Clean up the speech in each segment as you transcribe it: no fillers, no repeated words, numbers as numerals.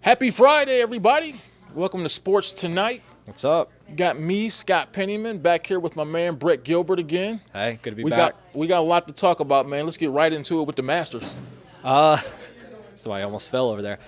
Happy Friday, everybody. Welcome to Sports Tonight. What's up? You got me, Scott Pennyman, back here with my man Brett Gilbert again. Hey, good to be We back. got a lot to talk about, man. Let's get right into it with the Masters. So I almost fell over there.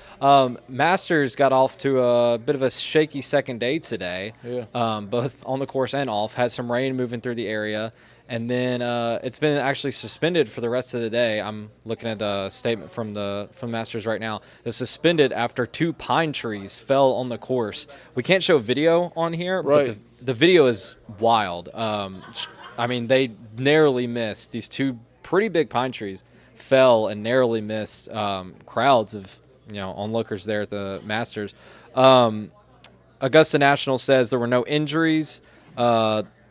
Masters got off to a bit of a shaky second day today. Yeah. Both on the course and off. Had some rain moving through the area. And then it's been actually suspended for the rest of the day. I'm looking at the statement from Masters right now. It was suspended after 2 pine trees fell on the course. We can't show video on here, Right. but the video is wild. I mean, they narrowly missed. These 2 pretty big pine trees fell and narrowly missed crowds of onlookers there at the Masters. Augusta National says there were no injuries.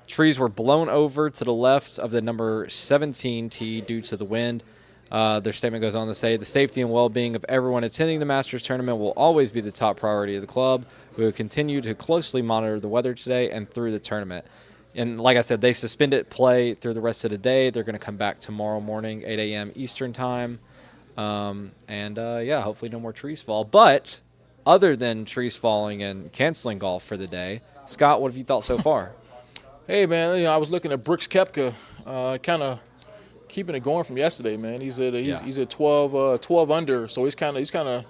Trees were blown over to the left of the number 17 tee due to the wind. Their statement goes on to say, the safety and well-being of everyone attending the Masters tournament will always be the top priority of the club. We will continue to closely monitor the weather today and through the tournament. And like I said, they suspended play through the rest of the day. They're going to come back tomorrow morning, 8 a.m. Eastern time. Hopefully no more trees fall. But other than trees falling and canceling golf for the day, Scott, what have you thought so far? Hey, man, I was looking at Brooks Koepka, kind of keeping it going from yesterday, man. He's at 12 under, so he's kind of.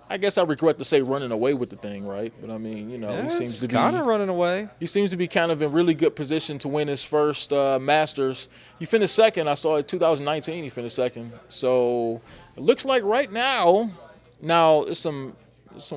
I guess I regret to say running away with the thing, right? But I mean, he seems to be kind of running away. He seems to be kind of in really good position to win his first Masters. He finished second. I saw it 2019. He finished second. So it looks like right now there's some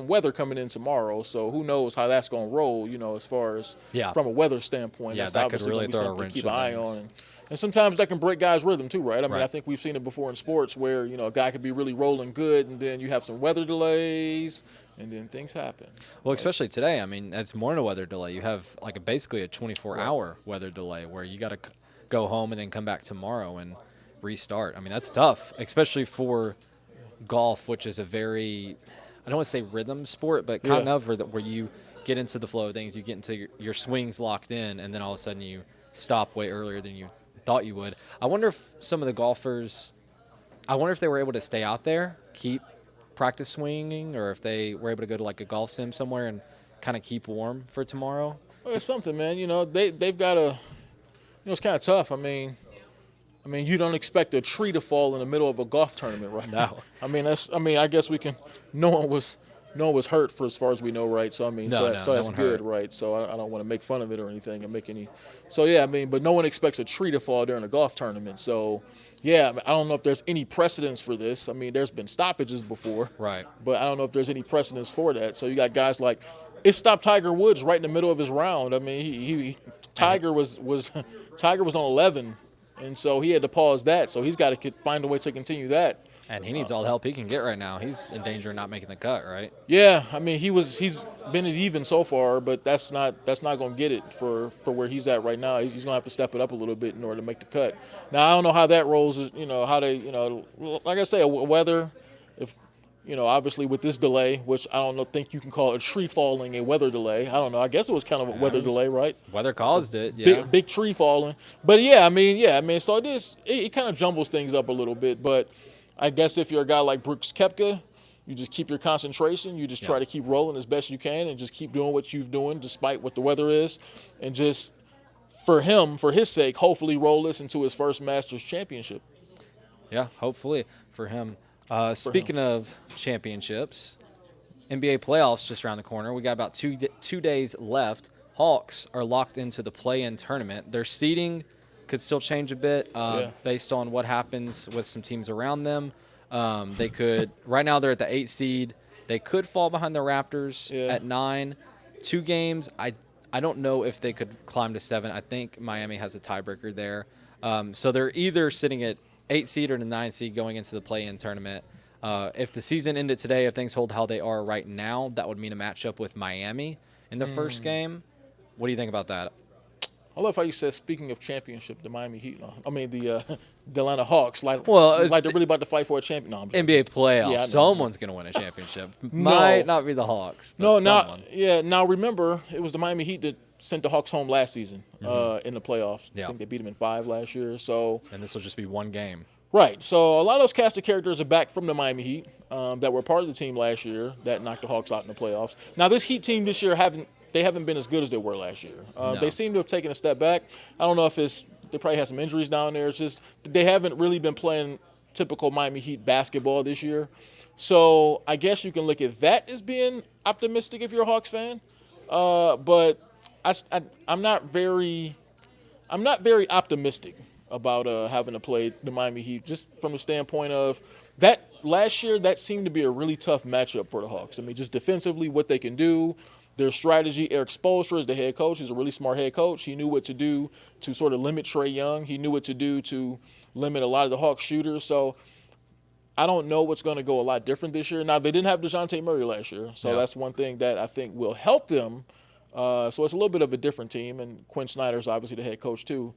weather coming in tomorrow. So who knows how that's going to roll? As far as from a weather standpoint. Yeah, that's that could obviously really gonna be throw a something to wrench keep in an eye things. on. And sometimes that can break guys' rhythm too, right? I mean, Right. I think we've seen it before in sports where, a guy could be really rolling good and then you have some weather delays and then things happen. Well, especially today. I mean, it's more than a weather delay. You have basically a 24-hour weather delay where you got to go home and then come back tomorrow and restart. I mean, that's tough, especially for golf, which is a very, I don't want to say rhythm sport, but kind of where you get into the flow of things, you get into your swings locked in, and then all of a sudden you stop way earlier than you thought you would. I wonder if some of the golfers, they were able to stay out there, keep practice swinging, or if they were able to go to like a golf sim somewhere and kind of keep warm for tomorrow. Well, it's something, man. They've got to, it's kind of tough. I mean, you don't expect a tree to fall in the middle of a golf tournament, right? No. I guess we can. No one was hurt for as far as we know, right? So that's one good, hurt. right? So I don't want to make fun of it or anything and make any. So yeah, but no one expects a tree to fall during a golf tournament. So yeah, I don't know if there's any precedence for this. I mean, there's been stoppages before, Right. but I don't know if there's any precedence for that. So you got guys like it stopped Tiger Woods right in the middle of his round. I mean, Tiger was Tiger was on 11, and so he had to pause that. So he's got to find a way to continue that. And he needs all the help he can get right now. He's in danger of not making the cut, right? Yeah, I mean he's been at even so far, but that's not going to get it for where he's at right now. He's going to have to step it up a little bit in order to make the cut. Now I don't know how that rolls. How they like I say, weather. If obviously with this delay, which I don't think you can call a tree falling a weather delay. I don't know. I guess it was kind of a weather delay, right? Weather caused it, yeah. Big tree falling, but so it kind of jumbles things up a little bit, but. I guess if you're a guy like Brooks Koepka, you just keep your concentration. You just try to keep rolling as best you can and just keep doing what you've doing despite what the weather is. And just for his sake, hopefully roll this into his first Masters championship. Yeah, hopefully for him. Speaking of championships, NBA playoffs just around the corner. We got about two days left. Hawks are locked into the play-in tournament. Their seeding could still change a bit based on what happens with some teams around them. They could right now they're at the 8 seed. They could fall behind the Raptors at 9. 2 games. I don't know if they could climb to 7. I think Miami has a tiebreaker there. So they're either sitting at 8 seed or the 9 seed going into the play-in tournament. If the season ended today, if things hold how they are right now, that would mean a matchup with Miami in the first game. What do you think about that? I love how you said, speaking of championship, the Miami Heat. The Atlanta Hawks. Like they're really about to fight for a champion. No, I'm joking. NBA playoffs. Yeah, I know. Someone's going to win a championship. Might not be the Hawks. But someone. Now remember, it was the Miami Heat that sent the Hawks home last season in the playoffs. Yeah. I think they beat them in 5 last year. So And this will just be one game. Right. So a lot of those cast of characters are back from the Miami Heat that were part of the team last year that knocked the Hawks out in the playoffs. Now this Heat team this year haven't been as good as they were last year. They No. seem to have taken a step back. I don't know if they probably had some injuries down there. It's just they haven't really been playing typical Miami Heat basketball this year. So I guess you can look at that as being optimistic if you're a Hawks fan. But I'm not very optimistic about having to play the Miami Heat, just from the standpoint of that last year. That seemed to be a really tough matchup for the Hawks. I mean, just defensively, what they can do, their strategy. Eric Spoelstra is the head coach. He's a really smart head coach. He knew what to do to sort of limit Trae Young. He knew what to do to limit a lot of the Hawks shooters. So I don't know what's going to go a lot different this year. Now, they didn't have DeJounte Murray last year, so that's one thing that I think will help them. So it's a little bit of a different team, and Quinn Snyder's obviously the head coach too.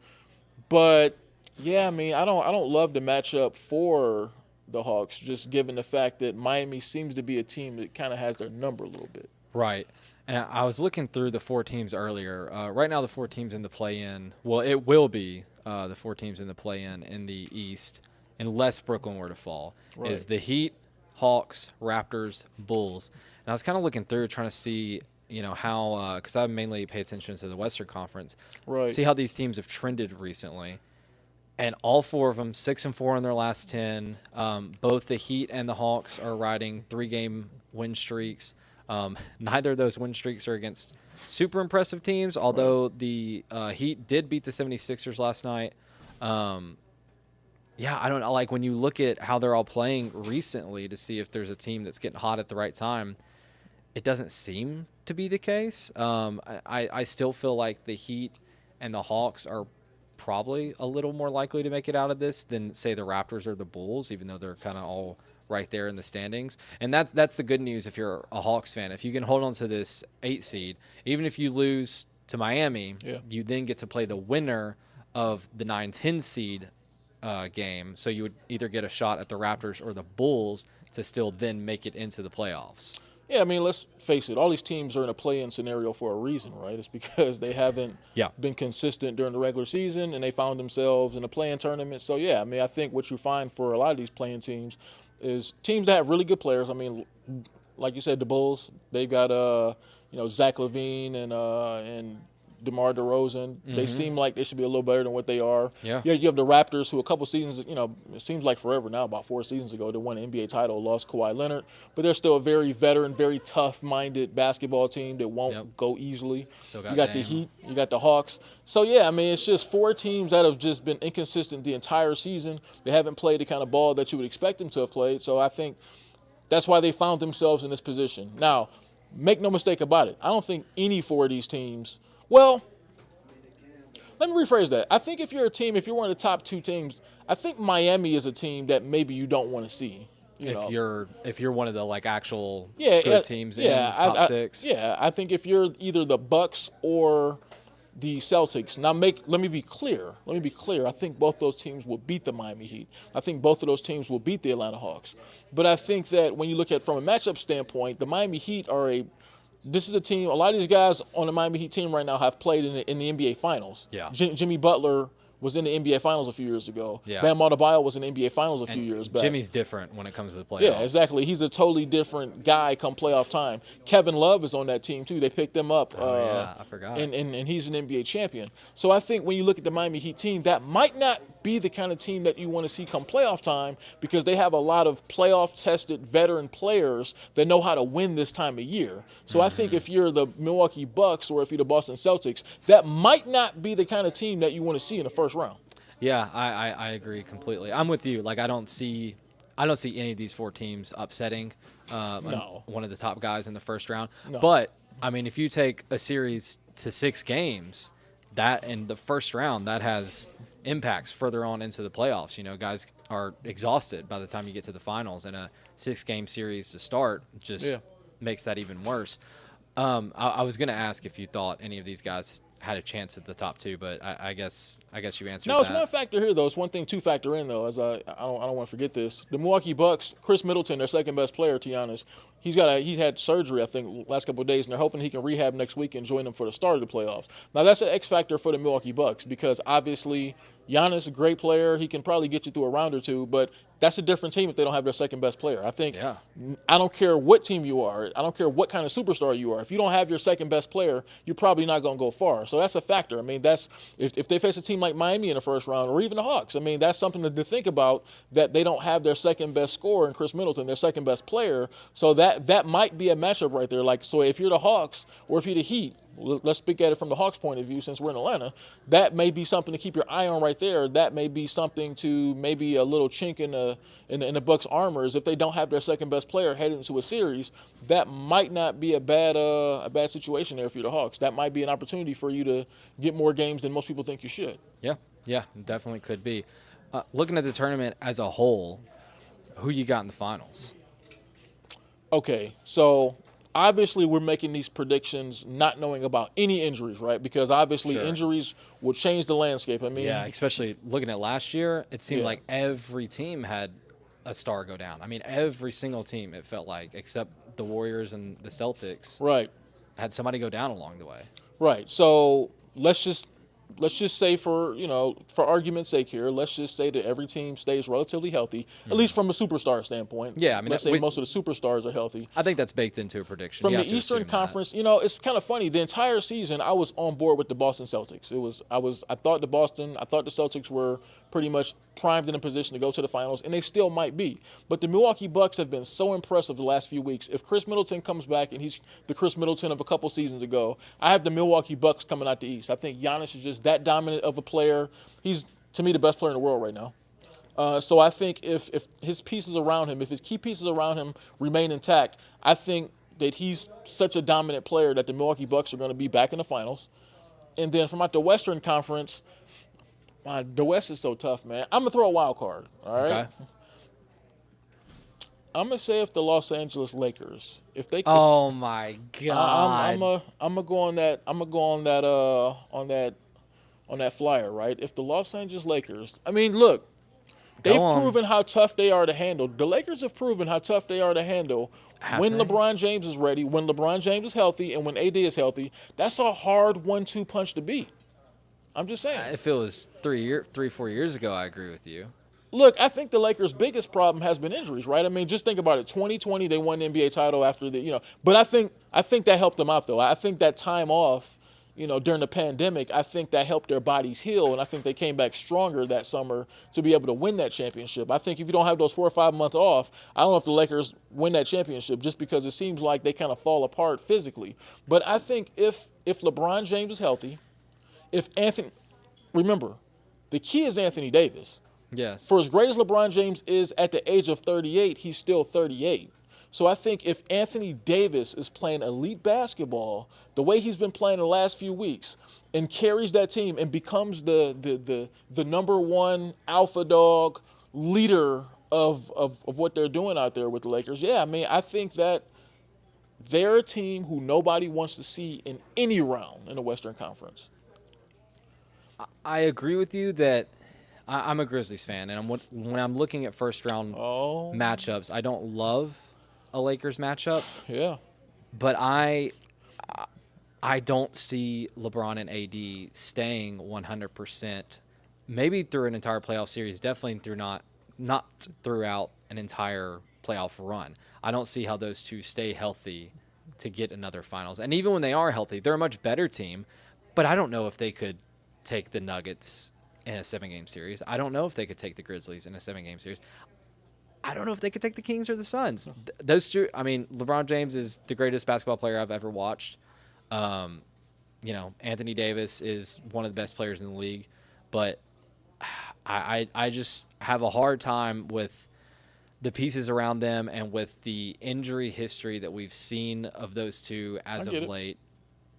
But yeah, I mean, I don't love the matchup for the Hawks, just given the fact that Miami seems to be a team that kind of has their number a little bit. Right. And I was looking through the 4 teams earlier. Right now, the 4 teams in the play-in, well, it will be the 4 teams in the play-in in the East, unless Brooklyn were to fall, is the Heat, Hawks, Raptors, Bulls. And I was kind of looking through trying to see, how, because I mainly pay attention to the Western Conference, see how these teams have trended recently. And all 4 of them, 6-4 in their last 10. Both the Heat and the Hawks are riding 3-game win streaks. Neither of those win streaks are against super impressive teams, although the Heat did beat the 76ers last night. I don't know. Like, when you look at how they're all playing recently to see if there's a team that's getting hot at the right time, it doesn't seem to be the case. I still feel like the Heat and the Hawks are probably a little more likely to make it out of this than, say, the Raptors or the Bulls, even though they're kind of all right there in the standings. And that's the good news if you're a Hawks fan. If you can hold on to this 8 seed, even if you lose to Miami, you then get to play the winner of the 9-10 seed game. So you would either get a shot at the Raptors or the Bulls to still then make it into the playoffs. Yeah, I mean, let's face it. All these teams are in a play-in scenario for a reason, right? It's because they haven't been consistent during the regular season, and they found themselves in a play-in tournament. So, yeah, I mean, I think what you find for a lot of these play-in teams is teams that have really good players. I mean, like you said, the Bulls, they've got Zach LaVine and DeMar DeRozan. They seem like they should be a little better than what they are. Yeah. You have the Raptors, who a couple seasons, it seems like forever now, about 4 seasons ago, they won an NBA title, lost Kawhi Leonard. But they're still a very veteran, very tough-minded basketball team that won't go easily. Still You got the Heat, you got the Hawks. So, yeah, I mean, it's just 4 teams that have just been inconsistent the entire season. They haven't played the kind of ball that you would expect them to have played. So I think that's why they found themselves in this position. Now, make no mistake about it. I don't think any 4 of these teams – well, let me rephrase that. I think if you're one of the top 2 teams, I think Miami is a team that maybe you don't want to see. If you're one of the actual good teams in top 6. Yeah, I think if you're either the Bucks or the Celtics. Now let me be clear. I think both those teams will beat the Miami Heat. I think both of those teams will beat the Atlanta Hawks. But I think that when you look at from a matchup standpoint, the Miami Heat are this is a team, a lot of these guys on the Miami Heat team right now have played in the NBA Finals. Yeah. Jimmy Butler was in the NBA Finals a few years ago. Yeah. Bam Adebayo was in the NBA Finals a few years back. Jimmy's different when it comes to the playoffs. Yeah, exactly. He's a totally different guy come playoff time. Kevin Love is on that team, too. They picked him up. I forgot. And he's an NBA champion. So I think when you look at the Miami Heat team, that might not be the kind of team that you want to see come playoff time because they have a lot of playoff-tested veteran players that know how to win this time of year. So I think if you're the Milwaukee Bucks or if you're the Boston Celtics, that might not be the kind of team that you want to see in the first round. Yeah, I agree completely. I'm with you. I don't see any of these 4 teams upsetting one of the top guys in the first round. No. But I mean, if you take a series to 6 games, that in the first round, that has impacts further on into the playoffs. Guys are exhausted by the time you get to the finals, and a 6-game series to start just makes that even worse. I was going to ask if you thought any of these guys had a chance at the top 2, but I guess you answered. No, it's one factor here though. It's one thing to factor in though. As I don't want to forget this. The Milwaukee Bucks, Chris Middleton, their second best player, to be honest, he's had surgery I think last couple of days, and they're hoping he can rehab next week and join them for the start of the playoffs. Now that's an X factor for the Milwaukee Bucks because obviously Giannis, a great player. He can probably get you through a round or two, but that's a different team if they don't have their second best player. I think I don't care what team you are. I don't care what kind of superstar you are. If you don't have your second best player, you're probably not going to go far. So that's a factor. I mean, that's if they face a team like Miami in the first round or even the Hawks, I mean, that's something to think about, that they don't have their second best scorer in Chris Middleton, their second best player. So that might be a matchup right there. Like, so if you're the Hawks or if you're the Heat, let's speak at it from the Hawks' point of view since we're in Atlanta, that may be something to keep your eye on right there. That may be something to maybe a little chink in the Bucks' armor is if they don't have their second best player heading into a series, that might not be a bad situation there for you, the Hawks. That might be an opportunity for you to get more games than most people think you should. Yeah, definitely could be. Looking at the tournament as a whole, who you got in the finals? Okay, so obviously we're making these predictions not knowing about any injuries, right? Because obviously injuries will change the landscape. I mean, yeah, especially looking at last year, it seemed like every team had a star go down. I mean, every single team, it felt like, except the Warriors and the Celtics, right, had somebody go down along the way. Right. So let's just say for argument's sake here, let's just say that every team stays relatively healthy, at least from a superstar standpoint. Yeah, I mean, let's say most of the superstars are healthy. I think that's baked into a prediction. From the Eastern Conference, it's kind of funny. The entire season, I was on board with the Boston Celtics. I thought the Celtics were pretty much primed and in position to go to the finals, and they still might be. But the Milwaukee Bucks have been so impressive the last few weeks. If Chris Middleton comes back and he's the Chris Middleton of a couple seasons ago, I have the Milwaukee Bucks coming out the East. I think Giannis is just that dominant of a player. He's, to me, the best player in the world right now. So I think if his pieces around him, if his key pieces around him remain intact, I think that he's such a dominant player that the Milwaukee Bucks are going to be back in the finals. And then from out the Western Conference, the West is so tough, man. I'm going to throw a wild card, all right? Okay. I'm going to say if the Los Angeles Lakers, if they Oh my God. I'm going to go on that flyer, right? If the Los Angeles Lakers, I mean, look, they've proven how tough they are to handle. The Lakers have proven how tough they are to handle when LeBron James is ready, when LeBron James is healthy, and when AD is healthy. That's a hard 1-2 punch to beat. I'm just saying. If it was 4 years ago, I agree with you. Look, I think the Lakers' biggest problem has been injuries, right? I mean, just think about it. 2020, they won the NBA title after but I think that helped them out, though. I think that time off, during the pandemic, I think that helped their bodies heal, and I think they came back stronger that summer to be able to win that championship. I think if you don't have those 4 or 5 months off, I don't know if the Lakers win that championship just because it seems like they kind of fall apart physically. But I think if LeBron James is healthy, remember, the key is Anthony Davis. Yes. For as great as LeBron James is at the age of 38, he's still 38. So I think if Anthony Davis is playing elite basketball the way he's been playing the last few weeks and carries that team and becomes the number one alpha dog leader of what they're doing out there with the Lakers, I mean, I think that they're a team who nobody wants to see in any round in the Western Conference. I agree with you that I'm a Grizzlies fan, and when I'm looking at first-round matchups, I don't love a Lakers matchup. Yeah. But I don't see LeBron and AD staying 100%, maybe through an entire playoff series, definitely through not throughout an entire playoff run. I don't see how those two stay healthy to get another finals. And even when they are healthy, they're a much better team, but I don't know if they could take the Nuggets in a 7-game series. I don't know if they could take the Grizzlies in a 7-game series. I don't know if they could take the Kings or the Suns. Those two, I mean, LeBron James is the greatest basketball player I've ever watched. Anthony Davis is one of the best players in the league, but I just have a hard time with the pieces around them and with the injury history that we've seen of those two as of late,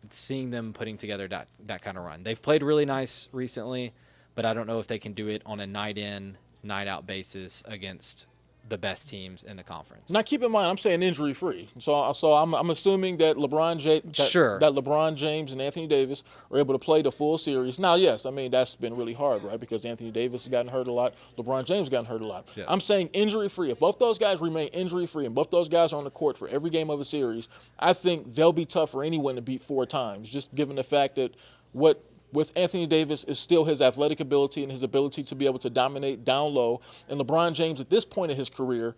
seeing them putting together that kind of run. They've played really nice recently, but I don't know if they can do it on a night-in, night-out basis against the best teams in the conference. Now, keep in mind, I'm saying injury-free. So I'm assuming that LeBron James and Anthony Davis are able to play the full series. Now, yes, I mean, that's been really hard, right? Because Anthony Davis has gotten hurt a lot. LeBron James has gotten hurt a lot. Yes. I'm saying injury-free. If both those guys remain injury-free and both those guys are on the court for every game of a series, I think they'll be tough for anyone to beat 4 times, just given the fact that what with Anthony Davis is still his athletic ability and his ability to be able to dominate down low. And LeBron James at this point in his career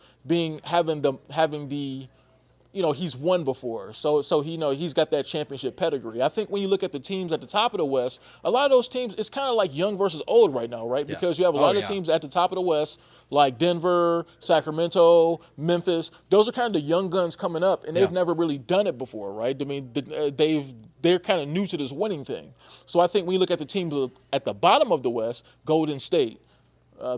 having the he's won before. So he's got that championship pedigree. I think when you look at the teams at the top of the West, a lot of those teams, it's kind of like young versus old right now, right? Yeah. Because you have a lot of teams at the top of the West, like Denver, Sacramento, Memphis. Those are kind of the young guns coming up, and they've never really done it before, right? I mean, they're kind of new to this winning thing. So I think when you look at the teams at the bottom of the West, Golden State,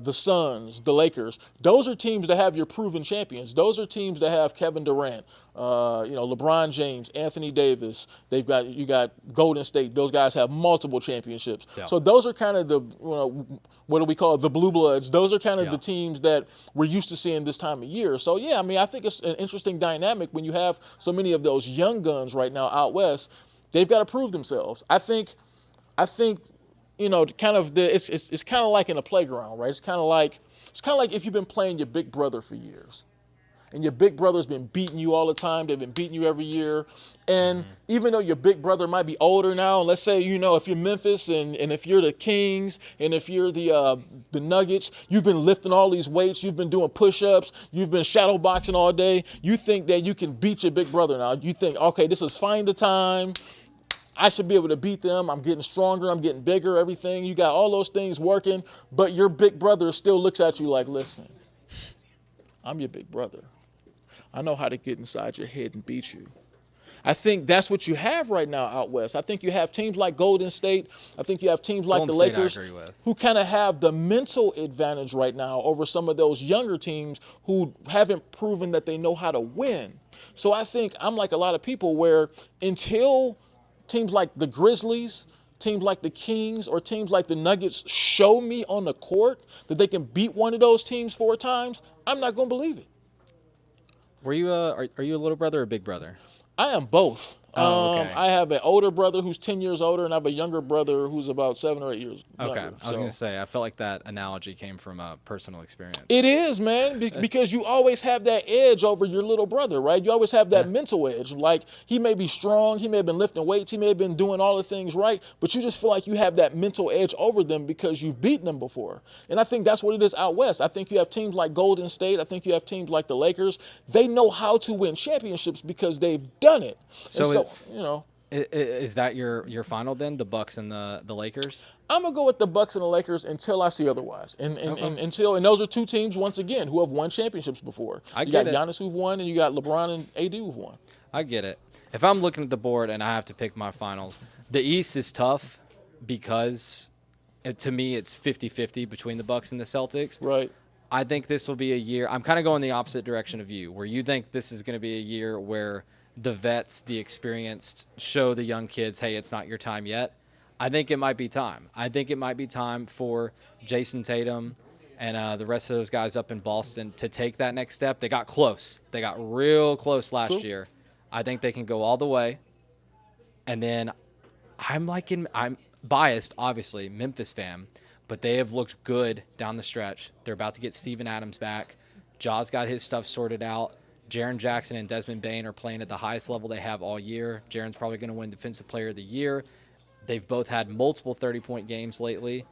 the Suns, the Lakers, those are teams that have your proven champions. Those are teams that have Kevin Durant, LeBron James, Anthony Davis. You got Golden State. Those guys have multiple championships. Yeah. So those are kind of the, what do we call it, the blue bloods. Those are kind of the teams that we're used to seeing this time of year. So, yeah, I mean, I think it's an interesting dynamic when you have so many of those young guns right now out West. They've got to prove themselves. I think it's kind of like in a playground, right? It's kind of like if you've been playing your big brother for years, and your big brother's been beating you all the time. They've been beating you every year, and even though your big brother might be older now, and let's say if you're Memphis and if you're the Kings and if you're the Nuggets, you've been lifting all these weights, you've been doing push-ups, you've been shadow boxing all day. You think that you can beat your big brother now. You think, okay, this is find the time. I should be able to beat them. I'm getting stronger. I'm getting bigger, everything. You got all those things working, but your big brother still looks at you like, listen, I'm your big brother. I know how to get inside your head and beat you. I think that's what you have right now out West. I think you have teams like Golden State. I think you have teams like the Lakers who kind of have the mental advantage right now over some of those younger teams who haven't proven that they know how to win. So I think I'm like a lot of people where until teams like the Grizzlies, teams like the Kings, or teams like the Nuggets show me on the court that they can beat one of those teams 4 times, I'm not going to believe it. Were you are you a little brother or a big brother? I am both. Okay. I have an older brother who's 10 years older, and I have a younger brother who's about 7 or 8 years younger. Okay, I was going to say, I felt like that analogy came from a personal experience. It is, man, because you always have that edge over your little brother, right? You always have that mental edge. Like, he may be strong, he may have been lifting weights, he may have been doing all the things right, but you just feel like you have that mental edge over them because you've beaten them before. And I think that's what it is out West. I think you have teams like Golden State. I think you have teams like the Lakers. They know how to win championships because they've done it. So is that your final then, the Bucks and the Lakers? I'm gonna go with the Bucks and the Lakers until I see otherwise, and those are 2 teams once again who have won championships before. You got Giannis who've won, and you got LeBron and AD who've won. I get it. If I'm looking at the board and I have to pick my finals, the East is tough because to me it's 50-50 between the Bucks and the Celtics. Right. I think this will be a year. I'm kind of going the opposite direction of you, where you think this is going to be a year where the vets, the experienced, show the young kids, hey, it's not your time yet. I think it might be time. I think it might be time for Jason Tatum and the rest of those guys up in Boston to take that next step. They got close. They got real close last year. I think they can go all the way. And then I'm biased, obviously, Memphis fan, but they have looked good down the stretch. They're about to get Steven Adams back. Ja's got his stuff sorted out. Jaren Jackson and Desmond Bane are playing at the highest level they have all year. Jaren's probably going to win Defensive Player of the Year. They've both had multiple 30-point games lately.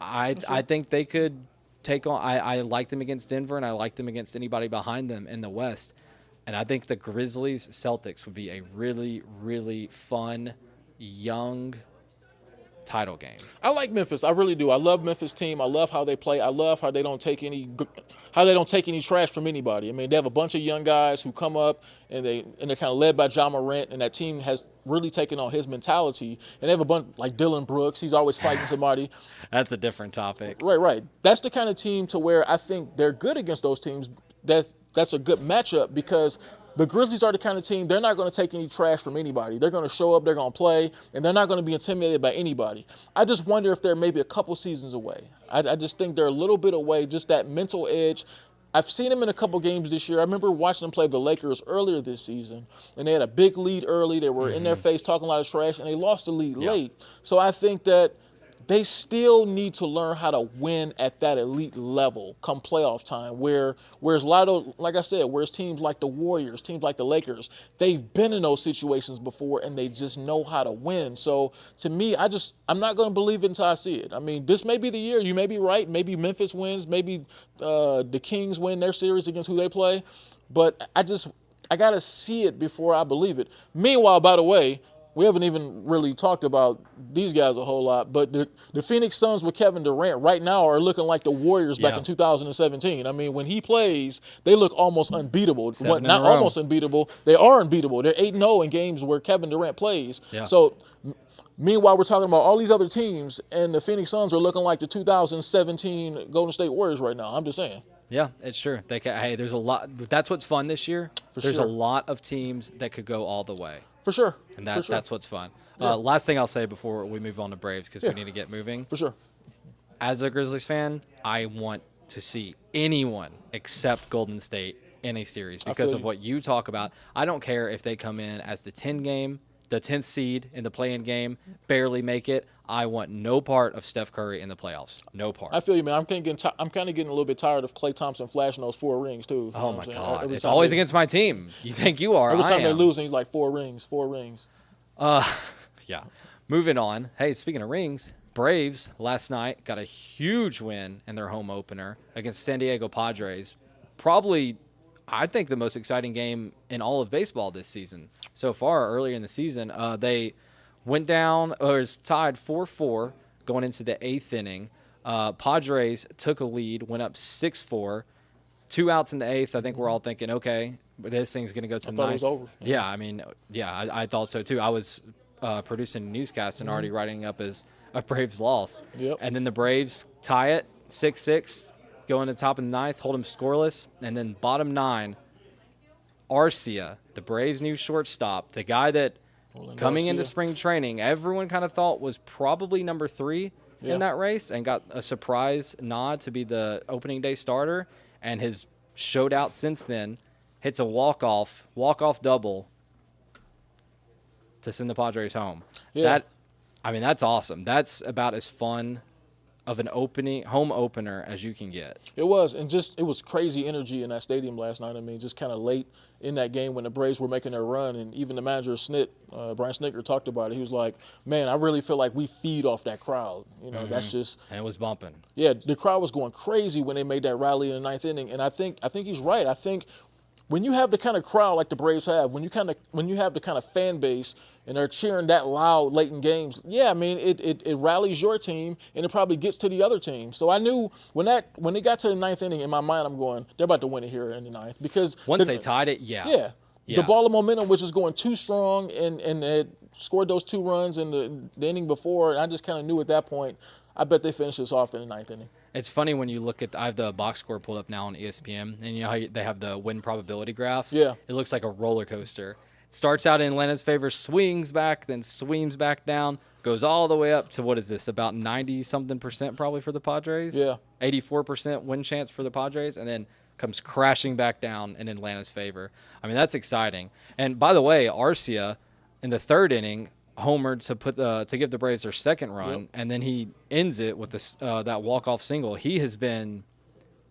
I think they could take on – I like them against Denver, and I like them against anybody behind them in the West. And I think the Grizzlies-Celtics would be a really, really fun, young title game. I like Memphis. I really do. I love Memphis team. I love how they play. I love how they don't take any trash from anybody. I mean, they have a bunch of young guys who come up and they're kind of led by Ja Morant, and that team has really taken on his mentality. And they have a bunch like Dylan Brooks. He's always fighting somebody. That's a different topic. Right. That's the kind of team to where I think they're good against those teams. That's a good matchup because the Grizzlies are the kind of team, they're not going to take any trash from anybody. They're going to show up, they're going to play, and they're not going to be intimidated by anybody. I just wonder if they're maybe a couple seasons away. I just think they're a little bit away, just that mental edge. I've seen them in a couple games this year. I remember watching them play the Lakers earlier this season, and they had a big lead early. They were in their face talking a lot of trash, and they lost the lead late. So I think that they still need to learn how to win at that elite level come playoff time. Whereas a lot of, like I said, whereas teams like the Warriors, teams like the Lakers, they've been in those situations before and they just know how to win. So to me, I'm not going to believe it until I see it. I mean, this may be the year. You may be right. Maybe Memphis wins. Maybe the Kings win their series against who they play. But I got to see it before I believe it. Meanwhile, by the way, we haven't even really talked about these guys a whole lot, but the Phoenix Suns with Kevin Durant right now are looking like the Warriors back in 2017. I mean, when he plays, they look almost unbeatable. Not almost unbeatable. They are unbeatable. They're 8-0 in games where Kevin Durant plays. Yeah. So meanwhile, we're talking about all these other teams, and the Phoenix Suns are looking like the 2017 Golden State Warriors right now. I'm just saying. Yeah, it's true. Hey, there's a lot. That's what's fun this year. There's a lot of teams that could go all the way. For sure. And that's what's fun. Yeah. Last thing I'll say before we move on to Braves, because we need to get moving. For sure. As a Grizzlies fan, I want to see anyone except Golden State in a series because of what you talk about. I don't care if they come in as the 10th seed in the play-in game, barely make it. I want no part of Steph Curry in the playoffs. No part. I feel you, man. I'm kind of getting a little bit tired of Klay Thompson flashing those 4 rings, too. Oh, my God. It's always against my team. You think you are. Every time they're losing, he's like 4 rings. Yeah. Moving on. Hey, speaking of rings, Braves last night got a huge win in their home opener against San Diego Padres. Probably, I think, the most exciting game in all of baseball this season so far. Earlier in the season, they went down, or is tied 4-4 going into the 8th inning. Padres took a lead, went up 6-4. 2 outs in the 8th. I think we're all thinking, okay, but this thing's going to go to the 9th. It was over. Yeah, I mean, I thought so too. I was producing a newscast and already writing up as a Braves loss. Yep. And then the Braves tie it 6-6, go in the top of the 9th, hold them scoreless, and then bottom 9, Arcia, the Braves' new shortstop, the guy that coming into spring training, everyone kind of thought was probably number 3 in that race and got a surprise nod to be the opening day starter and has showed out since then, hits a walk-off double to send the Padres home. Yeah. That's awesome. That's about as fun of an home opener as you can get. It was, and it was crazy energy in that stadium last night. I mean, just kind of late in that game when the Braves were making their run, and even the manager, Brian Snitker, talked about it. He was like, man, I really feel like we feed off that crowd. You know, that's just. And it was bumping. Yeah, the crowd was going crazy when they made that rally in the 9th inning, and I think he's right. I think when you have the kind of crowd like the Braves have, when you have the kind of fan base and they're cheering that loud late in games, I mean it rallies your team and it probably gets to the other team. So I knew when they got to the 9th inning, in my mind I'm going, they're about to win it here in the 9th because once they tied it, yeah. The ball of momentum was just going too strong and they had scored those 2 runs in the inning before, and I just kind of knew at that point, I bet they finished this off in the 9th inning. It's funny when you look at I have the box score pulled up now on ESPN, and you know how they have the win probability graph? Yeah. It looks like a roller coaster. It starts out in Atlanta's favor, swings back, then swings back down, goes all the way up to, what is this, about 90-something% probably for the Padres? Yeah. 84% win chance for the Padres, and then comes crashing back down in Atlanta's favor. I mean, that's exciting. And by the way, Arcia, in the 3rd inning, homered to give the Braves their 2nd run, and then he ends it with that walk-off single. He has been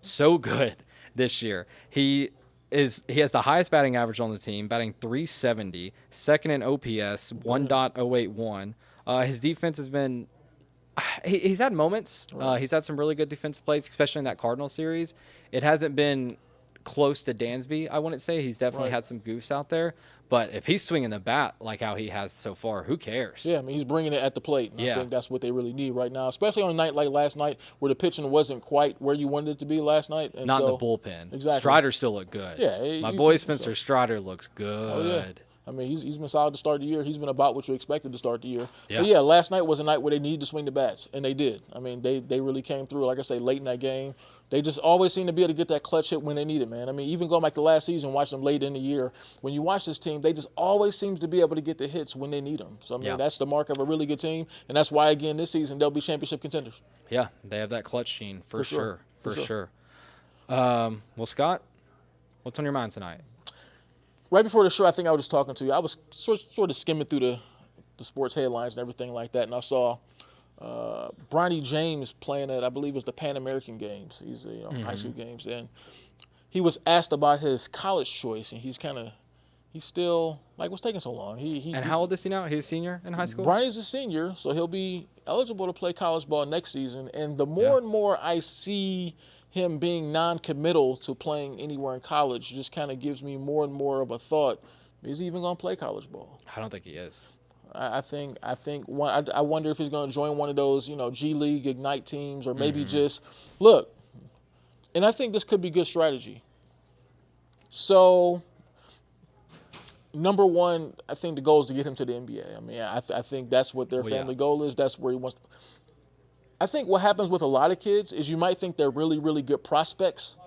so good this year. He has the highest batting average on the team, batting .370, 2nd in OPS, 1.081. His defense has been he's had moments. He's had some really good defensive plays, especially in that Cardinal series. It hasn't been close to Dansby, I wouldn't say. He's definitely had some goofs out there. But if he's swinging the bat like how he has so far, who cares? Yeah, I mean, he's bringing it at the plate. And I think that's what they really need right now, especially on a night like last night where the pitching wasn't quite where you wanted it to be last night. And not in the bullpen. Exactly. Strider still looked good. Yeah. My boy Spencer Strider looks good. Oh, yeah. I mean, he's been solid to start the year. He's been about what you expected to start the year. Yeah. But, last night was a night where they needed to swing the bats, and they did. I mean, they really came through, like I say, late in that game. They just always seem to be able to get that clutch hit when they need it, man. I mean, even going back to last season, watching them late in the year, when you watch this team, they just always seem to be able to get the hits when they need them. So, I mean, that's the mark of a really good team, and that's why, again, this season they'll be championship contenders. Yeah, they have that clutch gene for sure. For sure. Well, Scott, what's on your mind tonight? Right before the show, I think I was just talking to you. I was sort of skimming through the sports headlines and everything like that, and I saw Bronny James playing at, I believe it was the Pan American Games. He's high school games, and he was asked about his college choice, and he's still like, what's taking so long? And how old is he now? He's a senior in high school? Bronny's a senior, so he'll be eligible to play college ball next season. And the more and more I see him being non-committal to playing anywhere in college, just kind of gives me more and more of a thought: is he even going to play college ball? I don't think he is. I wonder if he's going to join one of those, G League Ignite teams, or maybe just look. And I think this could be good strategy. So, number one, I think the goal is to get him to the NBA. I mean, I think that's what their family goal is. That's where he wants. I think what happens with a lot of kids is you might think they're really, really good prospects,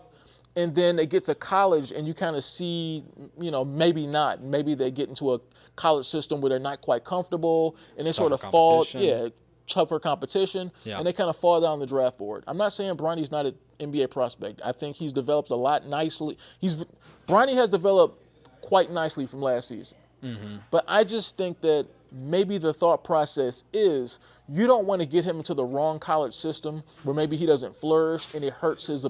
and then they get to college and you kind of see, maybe not. Maybe they get into a college system where they're not quite comfortable, and they sort of fall, tougher competition, and they kind of fall down the draft board. I'm not saying Bronny's not an NBA prospect. I think he's developed a lot nicely. Bronny has developed quite nicely from last season. But I just think that maybe the thought process is you don't want to get him into the wrong college system where maybe he doesn't flourish and it hurts his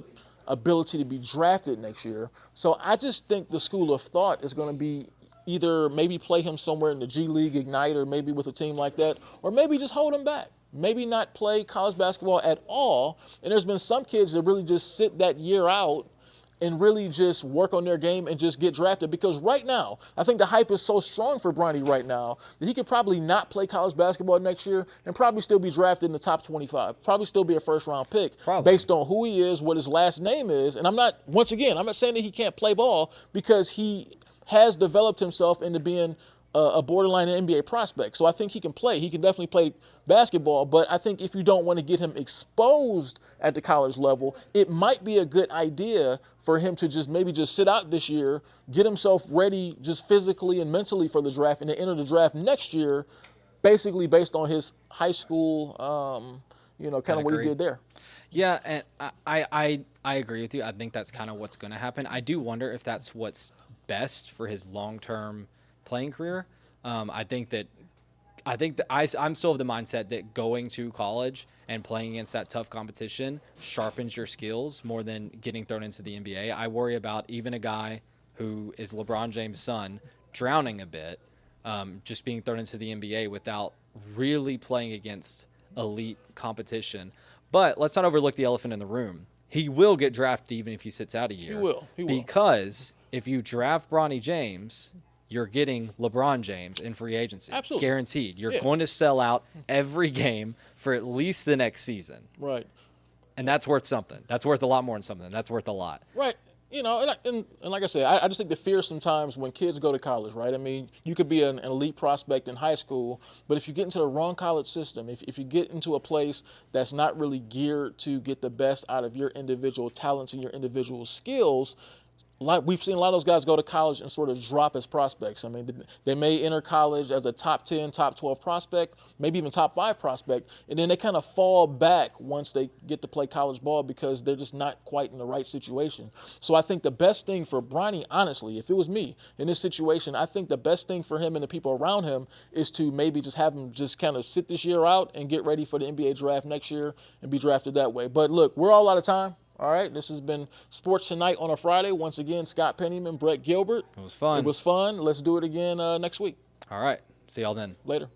ability to be drafted next year. So I just think the school of thought is going to be either maybe play him somewhere in the G League Ignite, or maybe with a team like that, or maybe just hold him back. Maybe not play college basketball at all. And there's been some kids that really just sit that year out and really just work on their game and just get drafted. Because right now, I think the hype is so strong for Bronny right now that he could probably not play college basketball next year and probably still be drafted in the top 25, probably still be a first-round pick based on who he is, what his last name is. And I'm not saying that he can't play ball, because he has developed himself into being a borderline NBA prospect. So I think he can play. He can definitely play basketball, but I think if you don't want to get him exposed at the college level, it might be a good idea for him to just sit out this year, get himself ready just physically and mentally for the draft, and then enter the draft next year, basically based on his high school, kind of what he did there. Yeah, and I agree with you. I think that's kind of what's going to happen. I do wonder if that's what's best for his long-term playing career. I'm still of the mindset that going to college and playing against that tough competition sharpens your skills more than getting thrown into the NBA. I worry about even a guy who is LeBron James' son drowning a bit, just being thrown into the NBA without really playing against elite competition. But let's not overlook the elephant in the room. He will get drafted even if he sits out a year. He will. Because if you draft Bronny James, you're getting LeBron James in free agency. Absolutely. Guaranteed. You're going to sell out every game for at least the next season. Right. And that's worth something. That's worth a lot more than something. That's worth a lot. Right. And like I said, I just think the fear sometimes when kids go to college, right? I mean, you could be an elite prospect in high school, but if you get into the wrong college system, if you get into a place that's not really geared to get the best out of your individual talents and your individual skills, we've seen a lot of those guys go to college and sort of drop as prospects. I mean, they may enter college as a top 10, top 12 prospect, maybe even top 5 prospect, and then they kind of fall back once they get to play college ball because they're just not quite in the right situation. So I think the best thing for Bronny, honestly, if it was me in this situation, I think the best thing for him and the people around him is to maybe just have him just kind of sit this year out and get ready for the NBA draft next year and be drafted that way. But look, we're all out of time. All right, this has been Sports Tonight on a Friday. Once again, Scott Pennyman, Brett Gilbert. It was fun. It was fun. Let's do it again next week. All right. See y'all then. Later.